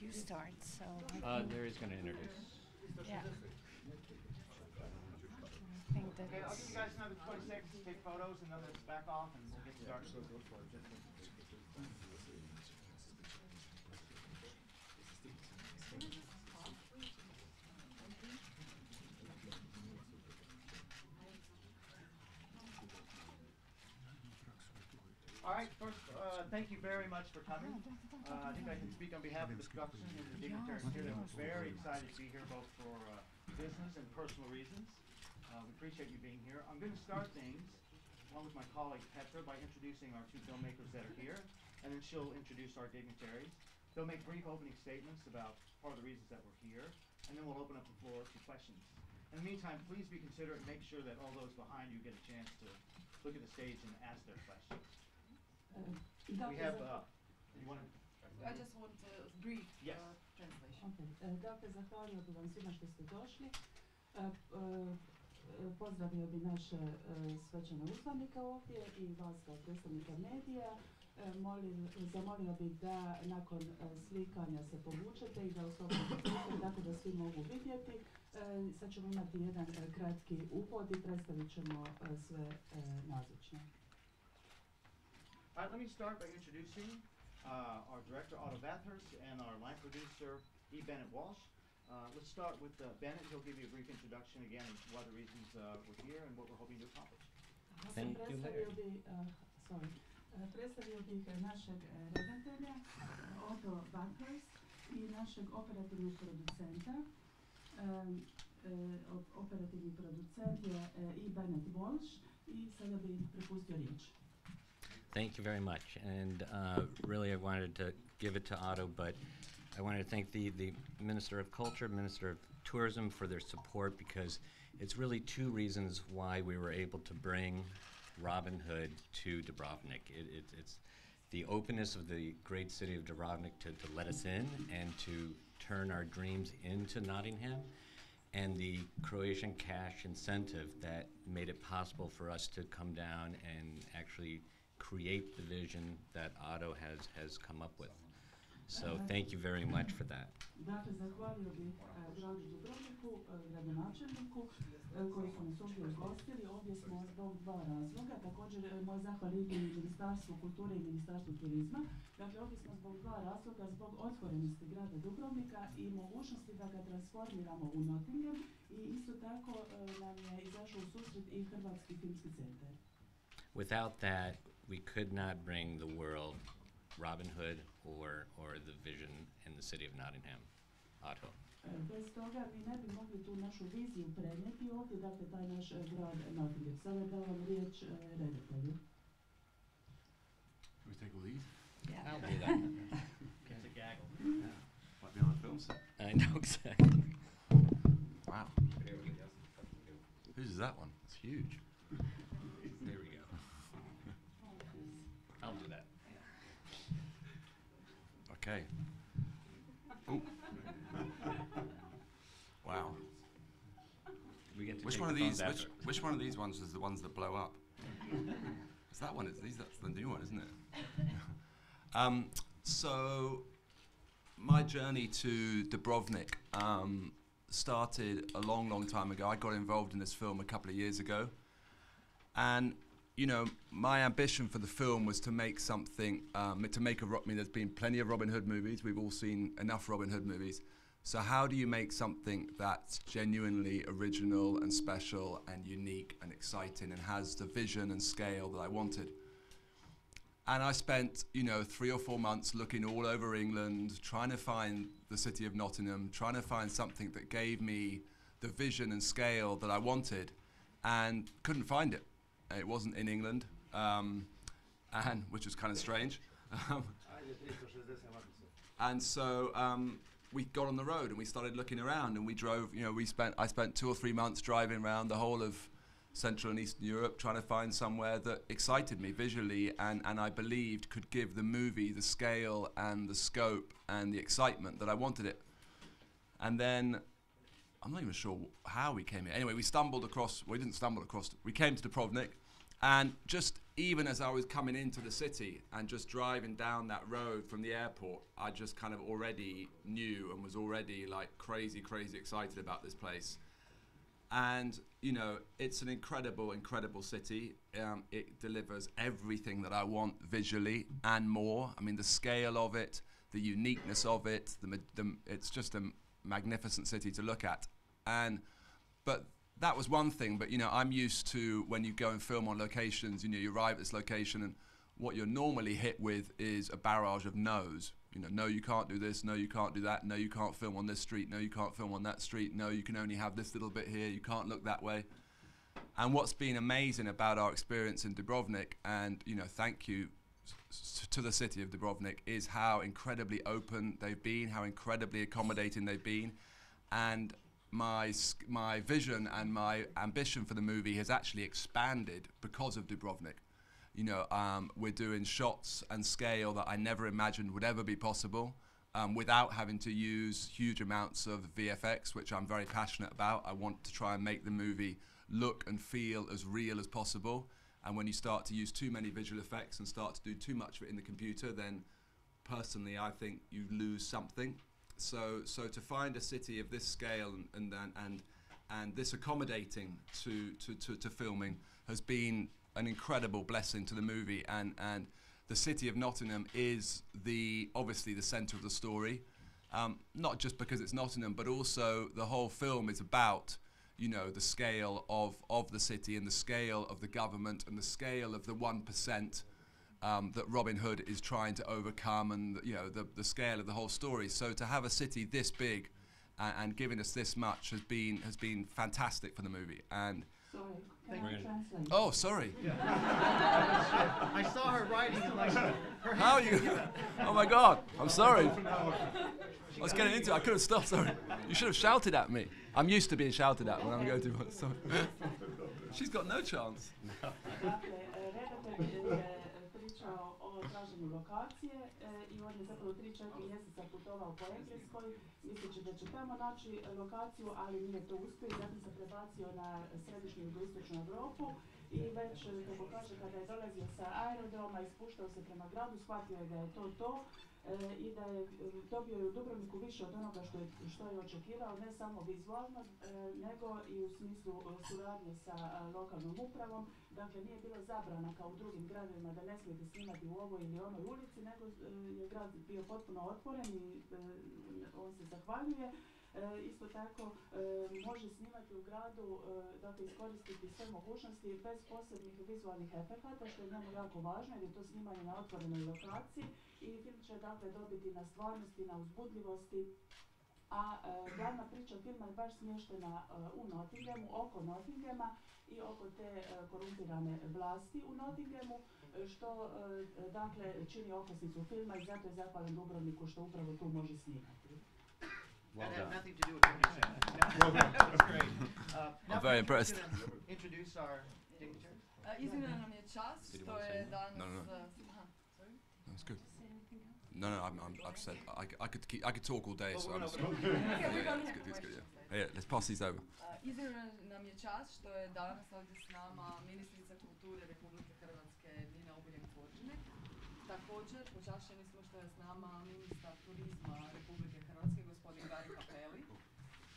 you start. So Larry's going to introduce. yeah, I think that Okay, I'll give you guys another 20 seconds to take photos, and then let's back off and we'll get started. All right, first, thank you very much for coming. I think I can speak on behalf of the production and the dignitaries here that we're very excited to be here, both for business and personal reasons. We appreciate you being here. I'm going to start things, along with my colleague Petra, by introducing our two filmmakers that are here, and then she'll introduce our dignitaries. They'll make brief opening statements about part of the reasons that we're here, and then we'll open up the floor to questions. In the meantime, please be considerate and make sure that all those behind you get a chance to look at the stage and ask their questions. We have, you want to? I just want brief Yes. translation. Okay. Dakle, zahvalio bi vam svima što ste došli. Pozdravio bi naše svečane uzvanike ovdje i vas kao predstavnika medija. Zamolio bih da nakon slikanja se povučete i da oslobodite prostor tako da svi mogu vidjeti. Sad ćemo imati jedan kratki uvod i predstavit ćemo sve nazočne. All right, let me start by introducing our director, Otto Bathurst, and our line producer, E. Bennett Walsh. Let's start with Bennett. He'll give you a brief introduction again and what the reasons we're here and what we're hoping to accomplish. Thank you, Larry. Predstavio bih našeg redatelja, Otto Bathurst, i našeg operativnog producenta. Operativni producent je E. Bennett Walsh i sada bih prepustio riječ. Thank you very much. And really, I wanted to give it to Otto, but I wanted to thank the Minister of Culture, Minister of Tourism for their support, because it's really two reasons why we were able to bring Robin Hood to Dubrovnik. It's the openness of the great city of Dubrovnik to let us in and to turn our dreams into Nottingham, and the Croatian cash incentive that made it possible for us to come down and actually create the vision that Otto has come up with. So thank you very much for that. Dakle, zahvalio bih gradu Dubrovniku, gradonačelniku koji su nas ovdje ugostili. Ovdje smo zbog dva razloga. Također moj zahval ide i Ministarstvu kulture i Ministarstvu turizma. Dakle, ovdje smo zbog dva razloga, zbog otvorenosti grada Dubrovnika i mogućnosti da ga transformiramo u Nottingham, i isto tako nam je izašao u susret i Hrvatski filmski centar. Without that, we could not bring the world Robin Hood or the vision in the city of Nottingham. Otto. Bez toga mi ne bi mogli tu našu viziju prenijeti ovdje, dakle taj naš grad Nottingham. Sada davam riječ redatelju. Can we take all these? yeah. I'll do that. It's a gaggle. Might be on a film set. I know exactly. Wow. Whose is that one? It's huge. There we go. I'll do that. Okay. Ooh. Wow. We get to Which take one of the phones these? after. Which one of these ones is the ones that blow up? It's that one. That's the new one, isn't it? So my journey to Dubrovnik started a long time ago. I got involved in this film a couple of years ago, and you know, my ambition for the film was to make something, there's been plenty of Robin Hood movies. We've all seen enough Robin Hood movies. So how do you make something that's genuinely original and special and unique and exciting and has the vision and scale that I wanted? And I spent, 3 or 4 months looking all over England, trying to find the city of Nottingham, trying to find something that gave me the vision and scale that I wanted, and couldn't find it. It wasn't in England, and which was kind of strange. And so we got on the road and we started looking around, and we drove. I spent 2 or 3 months driving around the whole of Central and Eastern Europe, trying to find somewhere that excited me visually and I believed could give the movie the scale and the scope and the excitement that I wanted it. And then I'm not even sure how we came here. Anyway, we didn't stumble across, we came to Dubrovnik, And just even as I was coming into the city and just driving down that road from the airport, I just kind of already knew and was already like crazy excited about this place. And, you know, it's an incredible city. It delivers everything that I want visually and more. I mean, the scale of it, the uniqueness of it, it's just a magnificent city to look at. But that was one thing, but, you know, I'm used to when you go and film on locations, you know, you arrive at this location and what you're normally hit with is a barrage of no's. You know, no, you can't do this, no, you can't do that, no, you can't film on this street, no, you can't film on that street, no, you can only have this little bit here, you can't look that way. And what's been amazing about our experience in Dubrovnik, and, you know, thank you to the city of Dubrovnik, is how incredibly open they've been, how incredibly accommodating they've been. And my vision and my ambition for the movie has actually expanded because of Dubrovnik. You know, we're doing shots and scale that I never imagined would ever be possible without having to use huge amounts of VFX, which I'm very passionate about. I want to try and make the movie look and feel as real as possible. And when you start to use too many visual effects and start to do too much of it in the computer, then personally I think you lose something. So to find a city of this scale and this accommodating to filming has been an incredible blessing to the movie, and the city of Nottingham is obviously the centre of the story, not just because it's Nottingham, but also the whole film is about, you know, the scale of the city and the scale of the government and the scale of the 1% that Robin Hood is trying to overcome, and you know the scale of the whole story. So to have a city this big and giving us this much has been fantastic for the movie. And Sorry, can I translate? oh, sorry. Yeah. I saw her writing and like her How are you? Oh my God, I'm sorry. I was getting into it. I couldn't stop. Sorry. You should have shouted at me. I'm used to being shouted at when I'm going to. Sorry. She's got no chance. Dakle, redatelj je pričao o traženju lokacije i on je zapravo 3-4 mjeseca putovao po Engleskoj misleći da će tamo naći lokaciju, ali nije to uspio i zatim se prebacio na središnju jugoistočnu Europu i već, kako kaže, kada je dolazio sa aerodroma i spuštao se prema gradu, shvatio je da je to i da je dobio u Dubrovniku više od onoga što je očekivao, ne samo vizualno, nego i u smislu suradnje sa lokalnom upravom. Dakle, nije bilo zabrana kao u drugim gradovima da ne smijete snimati u ovoj ili onoj ulici, nego je grad bio potpuno otvoren i on se zahvaljuje. Isto tako može snimati u gradu, dakle iskoristiti sve mogućnosti bez posebnih vizualnih efekata, što je njemu jako važno jer je to snimanje na otvorenoj lokaciji i film će dakle dobiti na stvarnosti, na uzbudljivosti. A glavna priča filma je baš smještena u Nottinghamu, oko Nottinghama i oko te korumpirane vlasti u Nottinghamu, što dakle čini okosnicu filma i zato je zahvalan Dubrovniku što upravo tu može snimati. That had nothing to do with what you said. Well done. That was great. I'm very impressed. Introduce our dignitary. Iznimna nam je čast što je danas... No. Aha, sorry? That's good. Say anything else? No, I've said I could talk all day, so I'm just, it's good, yeah. Yeah, let's pass these over. Iznimna nam je čast što je danas ovdje s nama ministrica kulture Republike Hrvatske Nina Obuljen-Koržinek. Također, počašćeni smo što je s nama ministar turizma Republike Hrvatske, gospodin Gari Cappelli,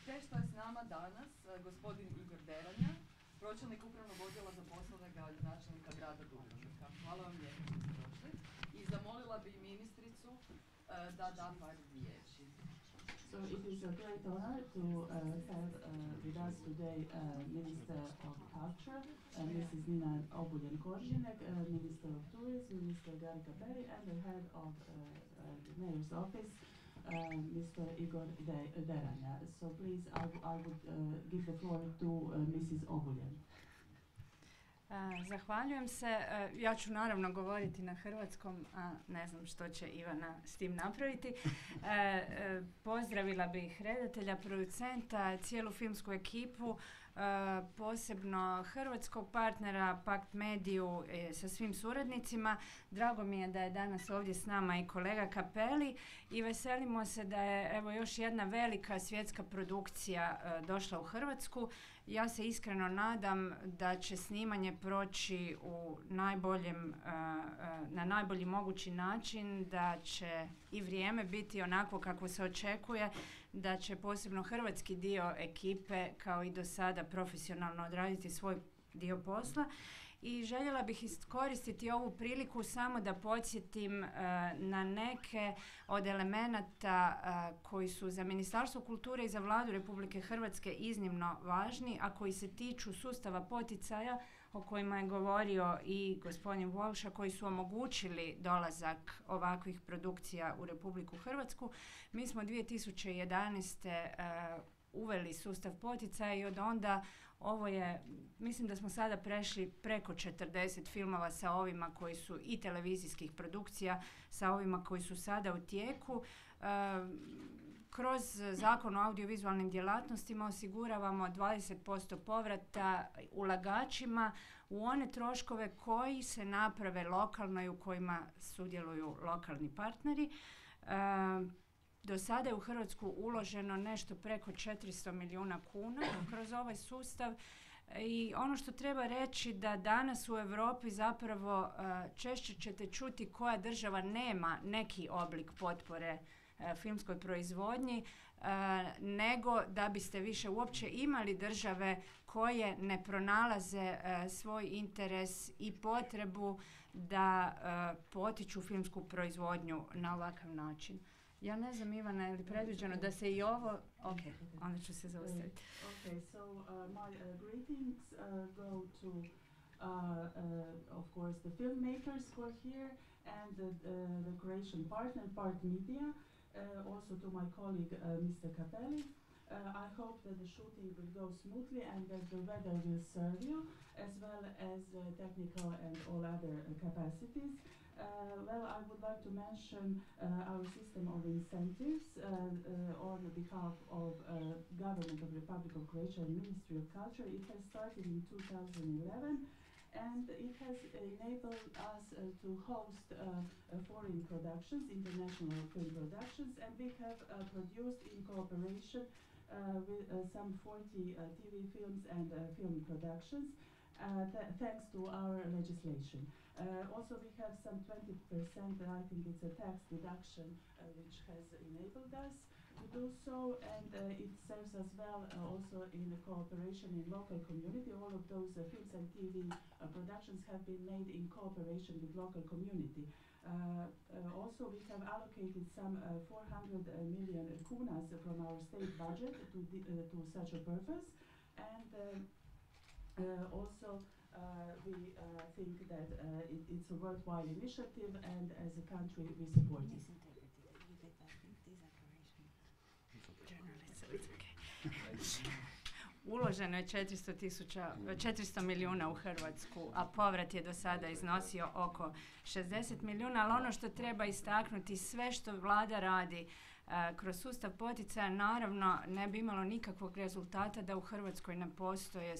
te što je s nama danas gospodin Igor Deranja, pročelnik upravnog odjela za poslove gradonačelnika grada Dubrovnika. Hvala vam lijepo što ste došli. I zamolila bi ministricu da da par riječi. So it is a great honor to have with us today Minister of Culture, Mrs. Nina Obuljen-Koržinek, Minister of Tourism, Mr. Gari Cappelli, and the head of the Mayor's Office, Mr. Igor Deranja. So please, I would give the floor to Mrs. Obuljen. Zahvaljujem se. Ja ću naravno govoriti na hrvatskom, a ne znam što će Ivana s tim napraviti. Pozdravila bih redatelja, producenta, cijelu filmsku ekipu, posebno hrvatskog partnera Pakt Mediju sa svim suradnicima. Drago mi je da je danas ovdje s nama i kolega Cappelli i veselimo se da je evo još jedna velika svjetska produkcija došla u Hrvatsku. Ja se iskreno nadam da će snimanje proći u na najbolji mogući način, da će i vrijeme biti onako kako se očekuje, da će posebno hrvatski dio ekipe kao i do sada profesionalno odraditi svoj dio posla. I željela bih iskoristiti ovu priliku samo da podsjetim na neke od elemenata koji su za Ministarstvo kulture i za Vladu Republike Hrvatske iznimno važni, a koji se tiču sustava poticaja o kojima je govorio i gospodin Walsh, koji su omogućili dolazak ovakvih produkcija u Republiku Hrvatsku. Mi smo 2011. Uveli sustav poticaja i od onda ovo je, mislim da smo sada prešli preko 40 filmova sa ovima koji su i televizijskih produkcija, sa ovima koji su sada u tijeku. Kroz Zakon o audiovizualnim djelatnostima osiguravamo 20% povrata ulagačima u one troškove koji se naprave lokalno i u kojima sudjeluju lokalni partneri. Do sada je u Hrvatsku uloženo nešto preko 400 milijuna kuna kroz ovaj sustav i ono što treba reći da danas u Europi zapravo češće ćete čuti koja država nema neki oblik potpore filmskoj proizvodnji, nego da biste više uopće imali države koje ne pronalaze svoj interes i potrebu da potiču filmsku proizvodnju na ovakav način. Ja ne znam, Ivana, je li predviđeno da se i ovo... Ok, onda ću se zaustaviti. Okay, so my greetings go to, of course, the filmmakers who are here and the Croatian partner, Part Media, also to my colleague, Mr. Capelli. I hope that the shooting will go smoothly and that the weather will serve you, as well as technical and all other capacities. Well, I would like to mention our system of incentives on behalf of Government of Republic of Croatia and Ministry of Culture. It has started in 2011 and it has enabled us to host foreign productions, international film productions, and we have produced in cooperation with some 40 TV films and film productions. Thanks to our legislation. Also, we have some 20%, I think it's a tax deduction, which has enabled us to do so, and it serves us well also in cooperation in local community. All of those films and TV productions have been made in cooperation with local community. Also, we have allocated some 400 million kunas from our state budget to such a purpose, and also we think that it's a worthwhile initiative, and as a country we support it. Uloženo je 400 milijuna u Hrvatsku, a povrat je do sada iznosio oko 60 milijuna, ali ono što treba istaknuti, sve što vlada radi kroz sustav poticaja naravno ne bi imalo nikakvog rezultata da u Hrvatskoj ne postoje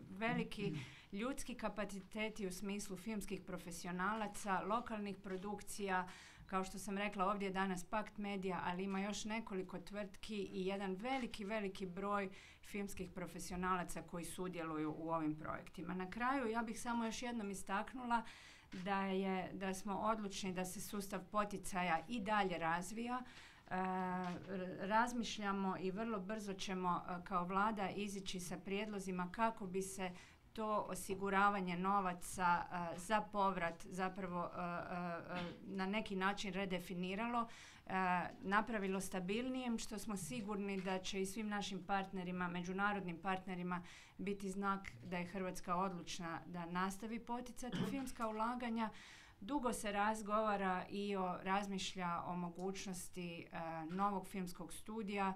veliki ljudski kapaciteti u smislu filmskih profesionalaca, lokalnih produkcija. Kao što sam rekla, ovdje je danas Pakt Media, ali ima još nekoliko tvrtki i jedan veliki broj filmskih profesionalaca koji sudjeluju u ovim projektima. Na kraju ja bih samo još jednom istaknula da smo odlučni da se sustav poticaja i dalje razvija. Razmišljamo i vrlo brzo ćemo kao vlada izići sa prijedlozima kako bi se to osiguravanje novaca za povrat zapravo na neki način redefiniralo, napravilo stabilnijim, što smo sigurni da će i svim našim partnerima, međunarodnim partnerima biti znak da je Hrvatska odlučna da nastavi poticati filmska ulaganja. Dugo se razgovara i razmišlja o mogućnosti novog filmskog studija.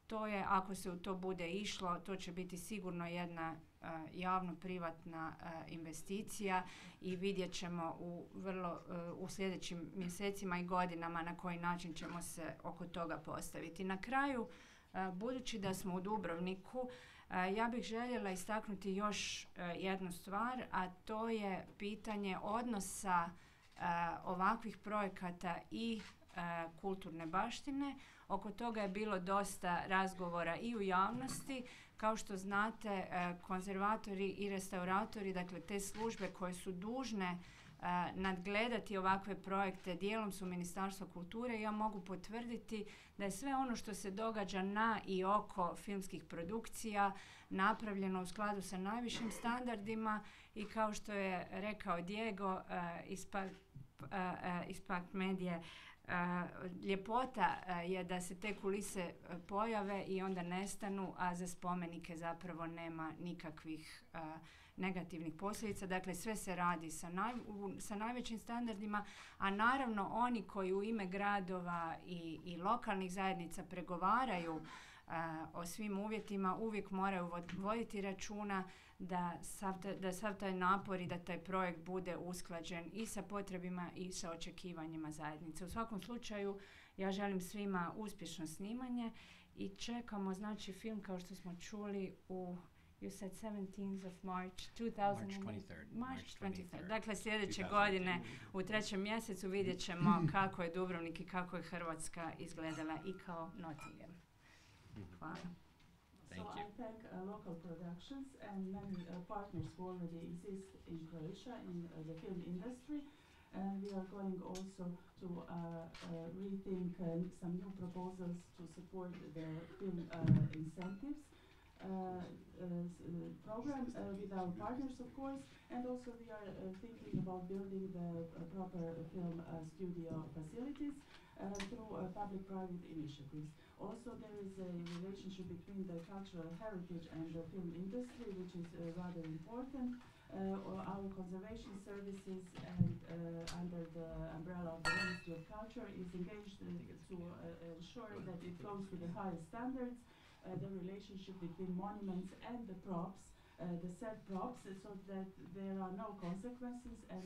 To je, ako se u to bude išlo, to će biti sigurno jedna javno-privatna investicija i vidjet ćemo u sljedećim mjesecima i godinama na koji način ćemo se oko toga postaviti. Na kraju, budući da smo u Dubrovniku, ja bih željela istaknuti još jednu stvar, a to je pitanje odnosa ovakvih projekata i kulturne baštine. Oko toga je bilo dosta razgovora i u javnosti. Kao što znate, konzervatori i restauratori, dakle te službe koje su dužne nadgledati ovakve projekte, dijelom su Ministarstvo kulture i ja mogu potvrditi da je sve ono što se događa na i oko filmskih produkcija napravljeno u skladu sa najvišim standardima i kao što je rekao Diego iz Pact Medije, ljepota je da se te kulise pojave i onda nestanu, a za spomenike zapravo nema nikakvih negativnih posljedica. Dakle, sve se radi sa najvećim standardima, a naravno oni koji u ime gradova i lokalnih zajednica pregovaraju o svim uvjetima uvijek moraju voditi računa da sav taj napor i da taj projekt bude usklađen i sa potrebima i sa očekivanjima zajednice. U svakom slučaju ja želim svima uspješno snimanje i čekamo znači film kao što smo čuli u You said 17th of March 23rd. March 23rd. Dakle, sljedeće godine u 3. mjesecu vidjet ćemo kako je Dubrovnik i kako je Hrvatska izgledala i kao Nottingham. Hvala. Thank So you. I thank local productions and many partners who already exist in Croatia in the film industry. And we are going also to rethink some new proposals to support the film incentives program with our partners, of course. And also we are thinking about building the proper film studio facilities through public-private initiatives. Also, there is a relationship between the cultural heritage and the film industry, which is rather important. Our conservation services and under the umbrella of the Ministry of Culture is engaged to ensure that it goes to the highest standards, the relationship between monuments and the props, the set props, so that there are no consequences, and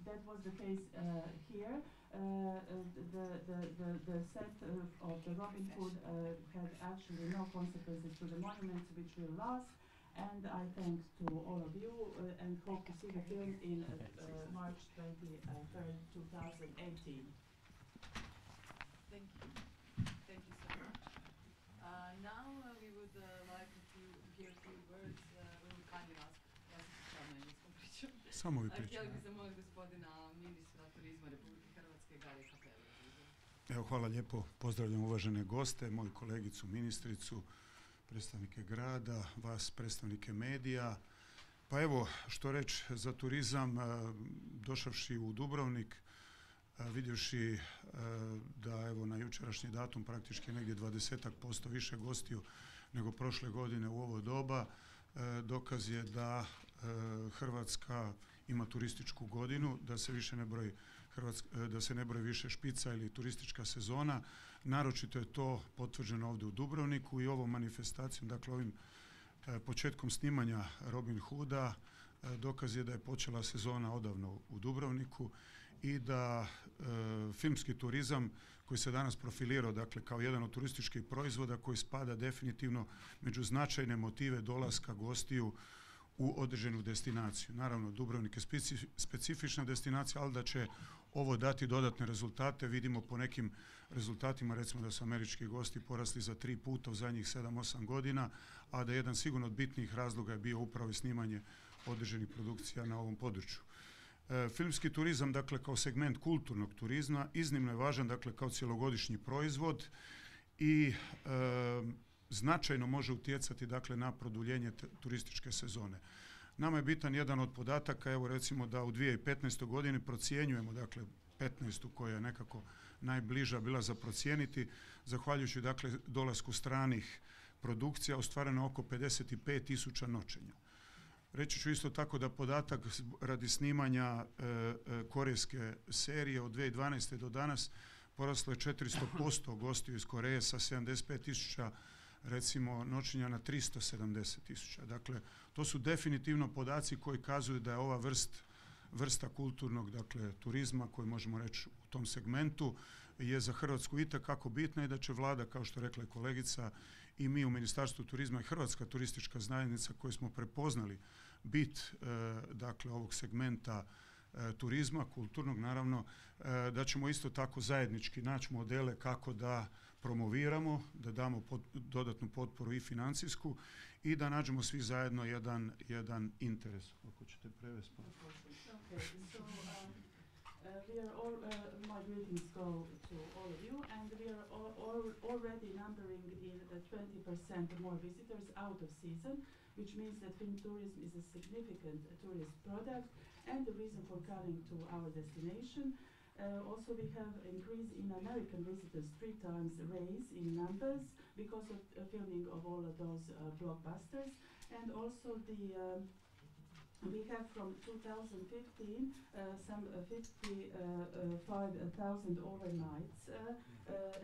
that was the case here. The set of the Robin Hood had actually no consequences to the monuments, which will last. And I thank to all of you and hope to see the film in March 23rd, 2018. Thank you. Thank you so much. Now we would like to hear a few words. We would kindly ask, ja se ispričavam na engleskom pričam. Samo vi Htjeli pričate. bi se moliti gospodina ministra turizma Republike Hrvatske, Garija Kapelu. Evo, hvala lijepo. Pozdravljam uvažene goste, moju kolegicu ministricu, predstavnike grada, vas predstavnike medija. Pa evo, što reći za turizam, došavši u Dubrovnik, vidjevši da evo na jučerašnji datum praktički negdje 20% više gostiju nego prošle godine u ovo doba, dokaz je da Hrvatska ima turističku godinu, da se više ne broji da se ne broji više špica ili turistička sezona. Naročito je to potvrđeno ovdje u Dubrovniku i ovom manifestacijom, dakle ovim početkom snimanja Robin Hooda, dokaz je da je počela sezona odavno u Dubrovniku i da filmski turizam koji se danas profilirao, dakle kao jedan od turističkih proizvoda koji spada definitivno među značajne motive dolaska gostiju u određenu destinaciju. Naravno, Dubrovnik je specifična destinacija, ali da će ovo dati dodatne rezultate. Vidimo po nekim rezultatima, recimo da su američki gosti porasli za 3 puta u zadnjih 7-8 godina, a da jedan sigurno od bitnijih razloga je bio upravo i snimanje određenih produkcija na ovom području. Filmski turizam, dakle, kao segment kulturnog turizma, iznimno je važan, dakle, kao cjelogodišnji proizvod i značajno može utjecati, dakle, na produljenje turističke sezone. Nama je bitan jedan od podataka, evo recimo da u 2015. godini procjenjujemo, dakle 15. koja je nekako najbliža bila za procijeniti, zahvaljujući dakle dolasku stranih produkcija ostvareno oko 55.000 noćenja. Reći ću isto tako da podatak radi snimanja korejske serije od 2012. do danas poraslo je 400% gostiju iz Koreje sa 75.000 recimo noćenja na 370.000. Dakle, to su definitivno podaci koji kazuju da je ova vrsta kulturnog, dakle, turizma, koji možemo reći u tom segmentu, je za Hrvatsku itekako bitna i da će vlada, kao što rekla je kolegica, i mi u Ministarstvu turizma i Hrvatska turistička zajednica koji smo prepoznali bit dakle, ovog segmenta turizma, kulturnog naravno, da ćemo isto tako zajednički naći modele kako da promoviramo, da damo dodatnu potporu i financijsku i da nađemo svi zajedno jedan interes. Ako ćete prevesti. Okay, so we are all, my greetings go to all of you, and we are already numbering in 20% more visitors out of season, which means that film tourism is a significant tourist product and the reason for coming to our destination. Also, we have increase in American visitors 3 times raise in numbers because of filming of all of those blockbusters, and also we have from 2015 some 55,000 overnights,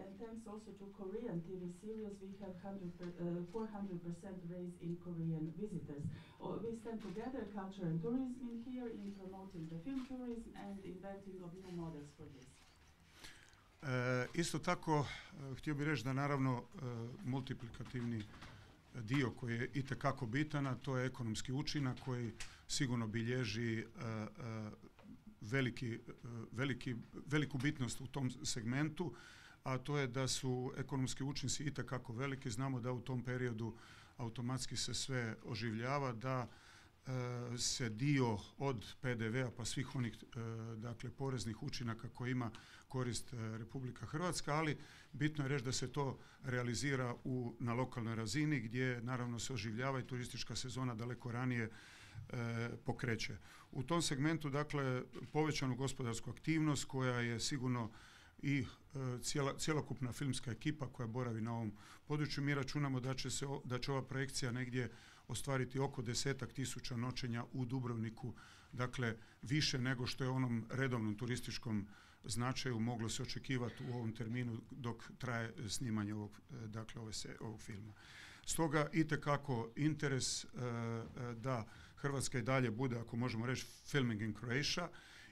and thanks also to Korean TV series, we have 400% raise in Korean visitors. We stand together, culture and tourism in here, in promoting the film tourism and inventing of new models for this. Isto tako, htio bih reći da naravno multiplikativni dio koji je itekako bitan, a to je ekonomski učinak koji sigurno bilježi veliku bitnost u tom segmentu, a to je da su ekonomski učinci itekako veliki. Znamo da u tom periodu automatski se sve oživljava, da se dio od PDV-a pa svih onih dakle poreznih učinaka koje ima korist Republika Hrvatska, ali bitno je reći da se to realizira na lokalnoj razini gdje naravno se oživljava i turistička sezona daleko ranije pokreće. U tom segmentu dakle povećanu gospodarsku aktivnost koja je sigurno i cjelokupna filmska ekipa koja boravi na ovom području. Mi računamo da će ova projekcija negdje ostvariti oko 10.000 noćenja u Dubrovniku, dakle više nego što je onom redovnom turističkom značaju moglo se očekivati u ovom terminu dok traje snimanje ovog filma. Stoga itekako interes da Hrvatska i dalje bude, ako možemo reći, filming in Croatia,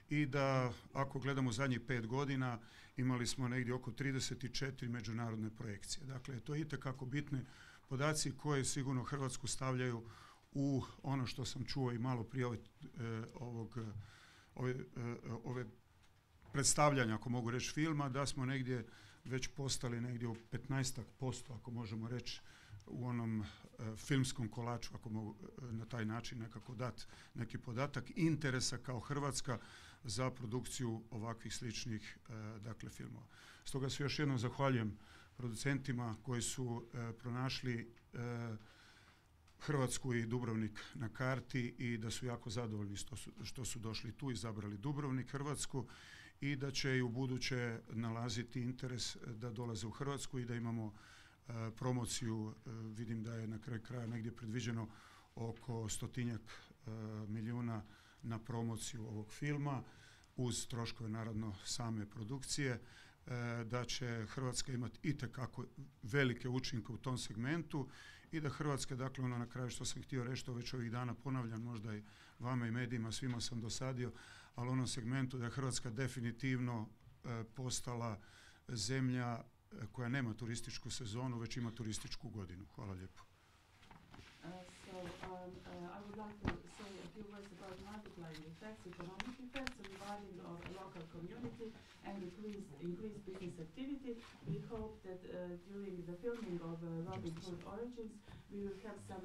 i da ako gledamo zadnjih 5 godina imali smo negdje oko 34 međunarodne projekcije. Dakle, to je itekako bitni podaci koji sigurno Hrvatsku stavljaju u ono što sam čuo i malo prije ove predstavljanja, ako mogu reći, filma, da smo negdje već postali negdje u 15%, ako možemo reći, u onom filmskom kolaču, ako mogu na taj način nekako dati neki podatak interesa kao Hrvatska za produkciju ovakvih sličnih dakle filmova. Stoga se još jednom zahvaljujem producentima koji su pronašli Hrvatsku i Dubrovnik na karti i da su jako zadovoljni što su došli tu, izabrali Dubrovnik, Hrvatsku, i da će i u buduće nalaziti interes da dolaze u Hrvatsku i da imamo promociju. Vidim da je na kraju kraja negdje predviđeno oko 100 milijuna na promociju ovog filma uz troškove naravno same produkcije, da će Hrvatska imati itekako velike učinke u tom segmentu i da Hrvatska, dakle ono na kraju što sam htio reći, to već ovih dana ponavljam, možda i vama i medijima, svima sam dosadio, ali u onom segmentu da je Hrvatska definitivno postala zemlja koja nema turističku sezonu, već ima turističku godinu. Hvala lijepo. I would like to say a few words about multiplying effects, economic effects, reviving of a local community and increased business activity. We hope that during the filming of Robin Hood Origins, we will have some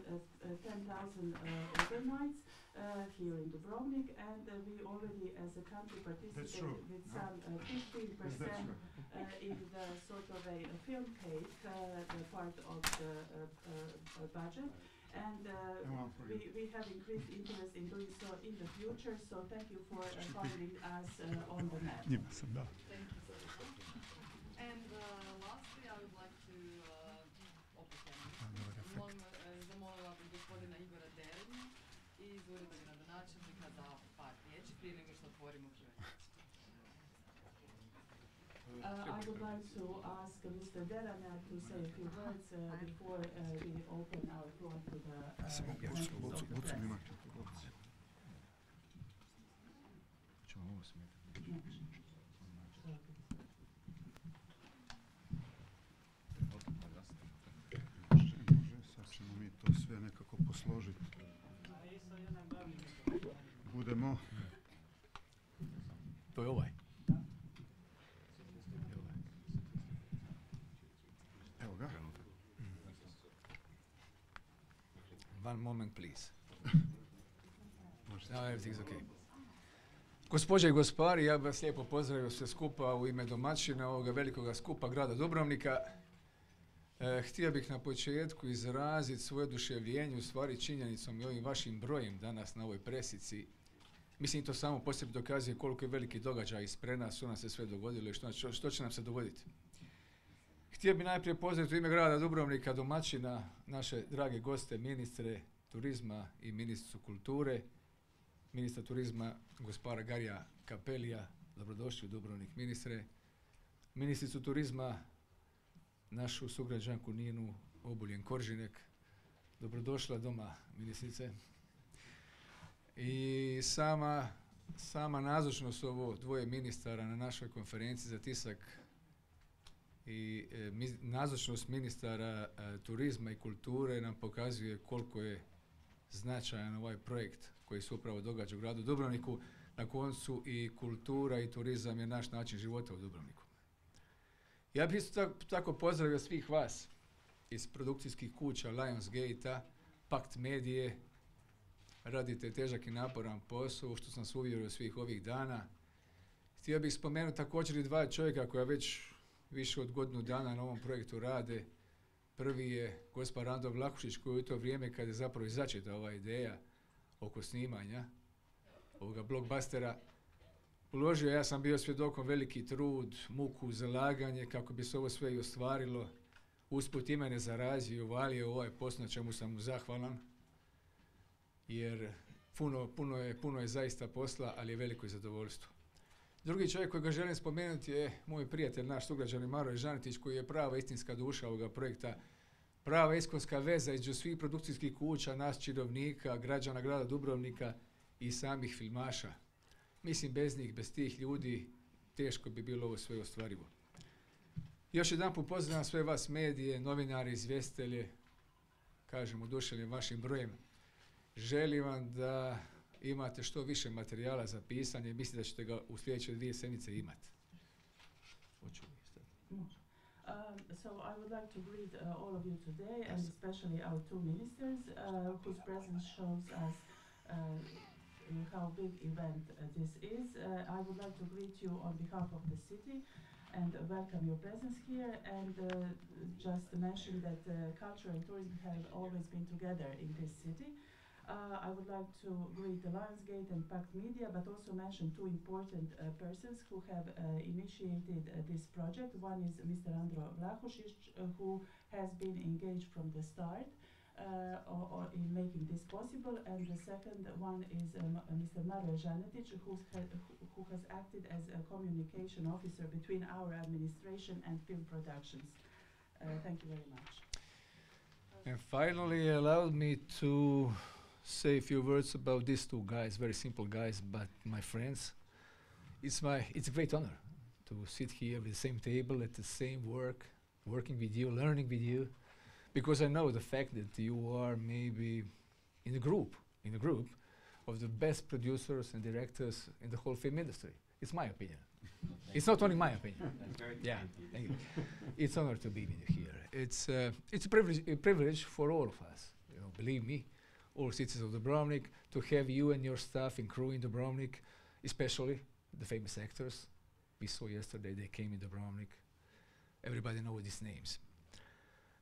10,000 overnights here in Dubrovnik, and we already as a country participated with some 15% in the sort of a film cake, the part of the budget. And we have increased interest in doing so in the future, so thank you for finding us on the map. Thank you so much. And lastly, I would like to zamolila bih gospodina Igora Derenja iz Ureda gradonačelnika za par riječi prije nego što otvorimo Q&A. I would like to ask Mr. Derana to say a few words before we open our floor to the members of the press. Sad ćemo mi to sve nekako posložiti. Budemo To je ovaj. Evo ga. One moment, please. Now everything's okay. Gospođe i gospari, ja bih vas lijepo pozdravio sve skupa u ime domaćina ovoga velikoga skupa grada Dubrovnika. Htio bih na početku izraziti svoje oduševljenje u stvari činjenicom i ovim vašim brojem danas na ovoj presici. Mislim, to samo po sebi dokazuje koliko je veliki događaj ispred nas, što nam se sve dogodilo i što će nam se dogoditi. Htio bih najprije pozdraviti u ime grada Dubrovnika domaćina, naše drage goste, ministre turizma i ministricu kulture, ministra turizma gospara Garija Kapelija, dobrodošli u Dubrovnik ministre, ministricu turizma, našu sugrađanku Ninu Obuljen Koržinek, dobrodošla doma ministrice. I sama nazočnost ovo dvoje ministara na našoj konferenciji za tisak i nazočnost ministara turizma i kulture nam pokazuje koliko je značajan ovaj projekt koji se upravo događa u gradu Dubrovniku. Na koncu i kultura i turizam je naš način života u Dubrovniku. Ja bih isto tako pozdravio svih vas iz produkcijskih kuća Lionsgate-a, Pakt Medije. Radite težak i naporan posao, što sam se uvjerio svih ovih dana. Htio bih spomenuti također i dva čovjeka koja već više od godinu dana na ovom projektu rade. Prvi je gospar Rando Vlahušić koji u to vrijeme kada je zapravo i začeta ova ideja oko snimanja ovoga blockbustera uložio, ja sam bio svjedokom, veliki trud, muku, zalaganje kako bi se ovo sve i ostvarilo. Usput i mene zarazio i uvalio u ovaj posao, na čemu sam mu zahvalan, jer puno je zaista posla, ali je veliko i zadovoljstvo. Drugi čovjek kojega želim spomenuti je moj prijatelj, naš sugrađanin Maroje Žanetić, koji je prava istinska duša ovoga projekta, prava iskonska veza između svih produkcijskih kuća, nas činovnika, građana grada Dubrovnika i samih filmaša. Mislim, bez njih, bez tih ljudi, teško bi bilo ovo sve ostvarivo. Još jedanput pozdravljam sve vas medije, novinare, izvjestitelje, kažem oduševljen vašim brojem. Želim vam da imate što više materijala za pisanje i mislim da ćete ga u sljedeće 2 sedmice imati. So I would like to greet all of you today, and especially our two ministers, whose presence shows us how big event this is. I would like to greet you on behalf of the city and welcome your presence here, and just mention that culture and tourism have always been together in this city. I would like to greet the Lionsgate and Pact Media, but also mention two important persons who have initiated this project. One is Mr. Andro Vlahušić, who has been engaged from the start in making this possible, and the second one is Mr. Maroje Žanetić, who has acted as a communication officer between our administration and film productions. Thank you very much. And finally, allow me to say a few words about these two guys, very simple guys, but my friends. It's a great honor to sit here with the same table at the same working with you, learning with you, because I know the fact that you are maybe in the group of the best producers and directors in the whole film industry. It's my opinion. It's not only my opinion. That's very Yeah, kind. thank you. It's an honor to be with you here. It's a privilege for all of us. You know, believe me, all citizens of Dubrovnik, to have you and your staff and crew in Dubrovnik, especially the famous actors. We saw yesterday they came in Dubrovnik. Everybody knows these names.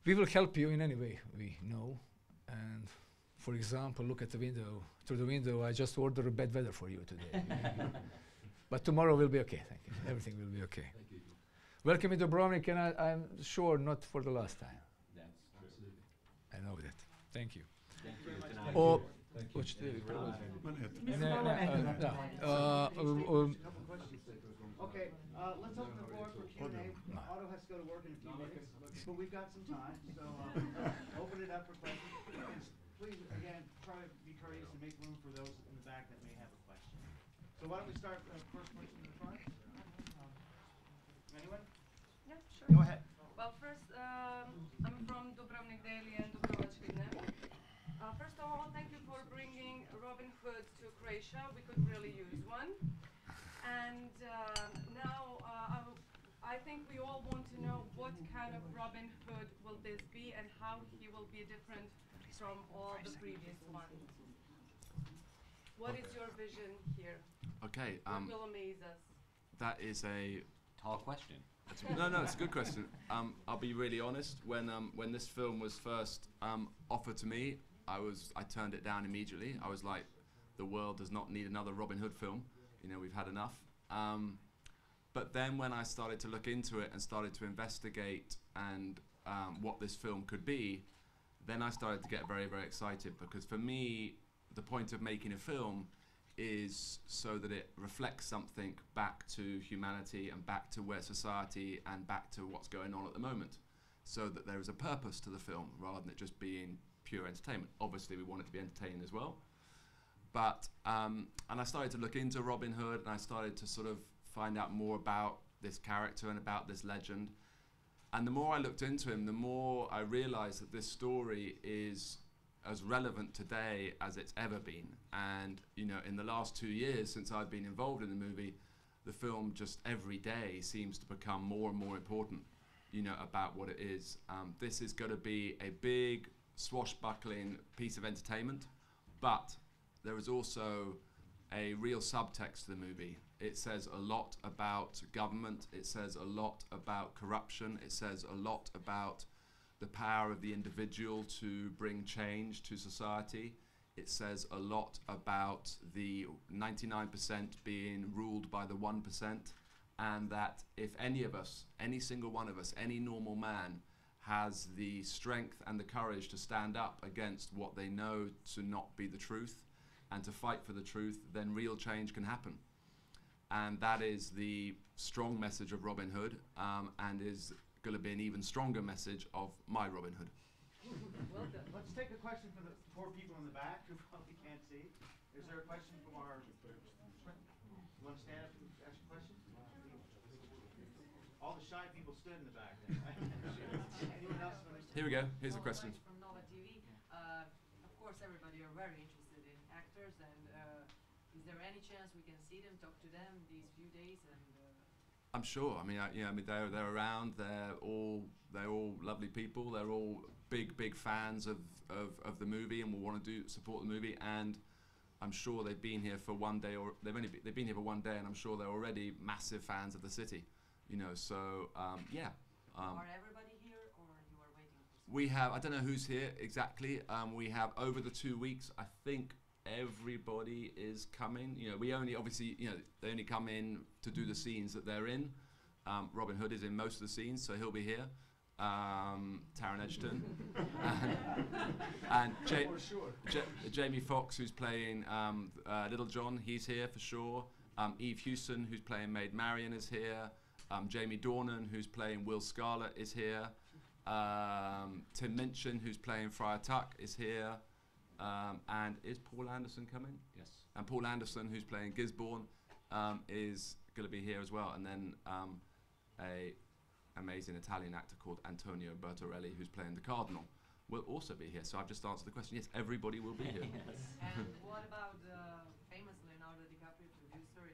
We will help you in any way we know. And for example, look at the window. Through the window, I just ordered a bad weather for you today. But tomorrow will be okay, thank you. Everything will be okay. Thank you. Welcome to Dubrovnik, and I'm sure not for the last time. That's absolutely. I know that. Thank you. Thank you. It's an Thank honor. Hoćete vi prvo? Ma ne, Okay, let's open the floor for Q&A. Otto has to go to work in a few minutes, but we've got some time, so open it up for questions. Please, again, try to be courteous and make room for those in the back that may have a question. So why don't we start first person in the front? Anyone? Yeah, sure. Go ahead. Well, first, I'm from Dubrovnik Daily and Dubrovački Dnevnik. First of all, thank you for bringing Robin Hood to Croatia. We could really use one. And And now I think we all want to know what kind of Robin Hood will this be and how he will be different from all the previous ones. What is your vision here? Okay. What will amaze us? That is a Tall question. no, it's a good question. I'll be really honest. When this film was first offered to me, I turned it down immediately. I was like, the world does not need another Robin Hood film. You know, we've had enough. But then when I started to look into it and started to investigate and what this film could be, then I started to get very, very excited, because for me, the point of making a film is so that it reflects something back to humanity and back to where society and back to what's going on at the moment, so that there is a purpose to the film rather than it just being pure entertainment. Obviously we want it to be entertaining as well, but and I started to look into Robin Hood, and I started to sort of find out more about this character and about this legend, and the more I looked into him, the more I realized that this story is as relevant today as it's ever been. And you know, in the last 2 years since I've been involved in the movie, the film just every day seems to become more and more important, you know, about what it is. This is going to be a big swashbuckling piece of entertainment, but there is also a real subtext to the movie. It says a lot about government, it says a lot about corruption, it says a lot about the power of the individual to bring change to society. It says a lot about the 99% being ruled by the 1%, and that if any of us, any single one of us, any normal man has the strength and the courage to stand up against what they know to not be the truth and to fight for the truth, then real change can happen. And that is the strong message of Robin Hood, and is going to be an even stronger message of my Robin Hood. Well done. Let's take a question from the poor people in the back who probably can't see. Is there a question from our... You want to stand up and ask a question? All the shy people stood in the back then, right? Anyone else? Here we go. Here's a question. From Nova TV. Of course, everybody are very interested in actors, and is there any chance we can see them, talk to them these few days? And I'm sure. I mean, they're around. They're all lovely people. They're all big fans of the movie and will want to support the movie. And I'm sure they've been here for one day, or they've been here for one day, and I'm sure they're already massive fans of the city. You know, so yeah. Are everybody here, or you are waiting for some? We have. I don't know who's here exactly. We have over the 2 weeks. I think everybody is coming. You know, we only obviously, you know, they only come in to do the scenes that they're in. Robin Hood is in most of the scenes, so he'll be here. Taron Egerton and Jamie Foxx, who's playing Little John, he's here for sure. Eve Hewson, who's playing Maid Marian, is here. Jamie Dornan, who's playing Will Scarlet, is here. Tim Minchin, who's playing Friar Tuck, is here. And is Paul Anderson coming? Yes. And Paul Anderson, who's playing Gisborne, is going to be here as well. And then a amazing Italian actor called Antonio Bertorelli, who's playing the Cardinal, will also be here. So I've just answered the question. Yes, everybody will be here. Yes. And what about famous Leonardo DiCaprio producer?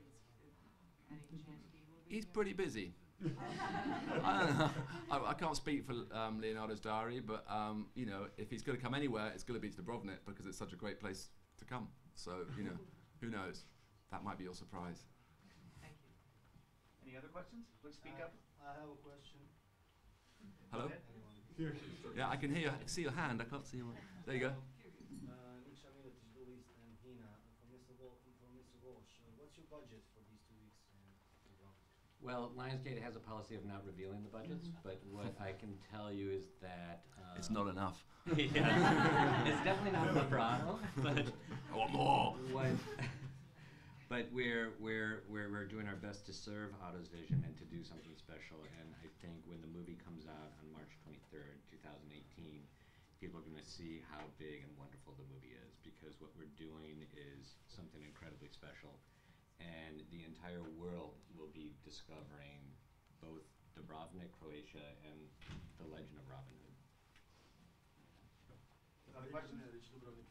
Any chance he will be He's here? pretty busy. I don't know. I can't speak for Leonardo's diary, but you know, if he's going to come anywhere, it's going to be to Dubrovnik, because it's such a great place to come. So you know, who knows? That might be your surprise. Thank you. Any other questions? Please speak up. I have a question. Hello? Go ahead. Here. Yeah, I can hear you. I can see your hand. I can't see your. There you go. Nikša Miletić, List and Hina from Mr. Walsh. What's your budget for these 2 weeks in Dubrovnik? Well, Lionsgate has a policy of not revealing the budgets, but what I can tell you is that It's not enough. yeah, it's definitely not vibrato, but I want more. but we're doing our best to serve Otto's vision and to do something special. And I think when the movie comes out on March 23rd, 2018, people are going to see how big and wonderful the movie is, because what we're doing is something incredibly special, and the entire world will be discovering both Dubrovnik, Croatia, and the legend of Robin Hood. Other questions? Dubrovnik.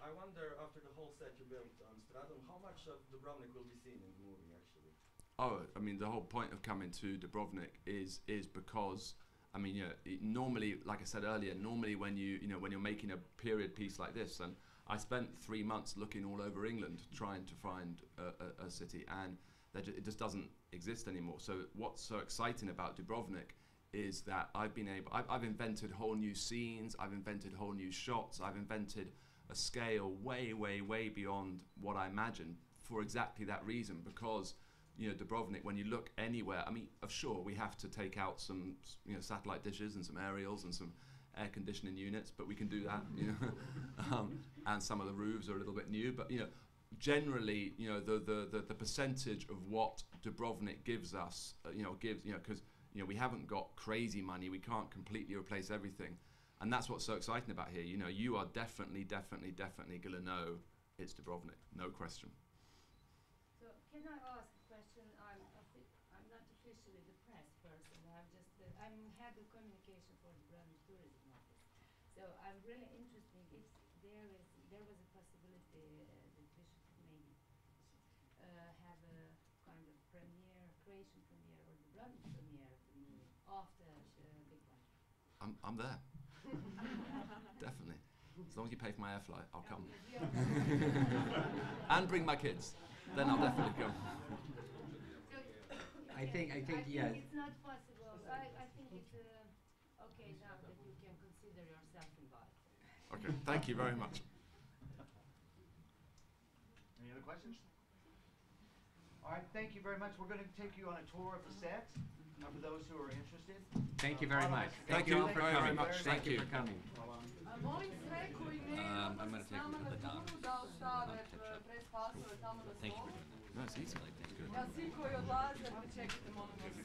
I wonder, after the whole set you built on Stratum, how much of Dubrovnik will be seen in the movie, actually? Oh, I mean, the whole point of coming to Dubrovnik is because, I mean, normally, like I said earlier, normally when when you're making a period piece like this, and I spent 3 months looking all over England trying to find a city, and it just doesn't exist anymore. So what's so exciting about Dubrovnik is that I've invented whole new scenes, I've invented whole new shots, I've invented a scale way, way, way beyond what I imagined for exactly that reason, because Dubrovnik, when you look anywhere, I mean, sure, we have to take out some satellite dishes and some aerials and some air conditioning units, but we can do that, and some of the roofs are a little bit new, but generally, the percentage of what Dubrovnik gives us, because we haven't got crazy money, we can't completely replace everything, and that's what's so exciting about here. You are definitely gonna know it's Dubrovnik, no question. So can I ask a question? I'm not officially the press person. I'm head of communication for the Dubrovnik Tourism Office. So I'm really interested if there was a possibility that we should maybe have a kind of premiere, Croatian premiere or Dubrovnik premiere of the movie after the big one. I'm there. Definitely. As long as you pay for my air flight, I'll come. And bring my kids. Then I'll definitely come. So I think yeah. It's not possible. I think it's okay now that you can consider yourself involved. Okay, thank you very much. Any other questions? All right, thank you very much. We're going to take you on a tour of the set for those who are interested. Thank you very much. Thank you all for very coming. much. Thank you for coming. Molim sve koji ne I'm odlaze gonna s take nama na the dog. turu da ostave pred pasove tamo na Thank you stolu. for doing that. No, it's easy like that. Good. Ja, svi koji odlaze, pričekajte, molim vas.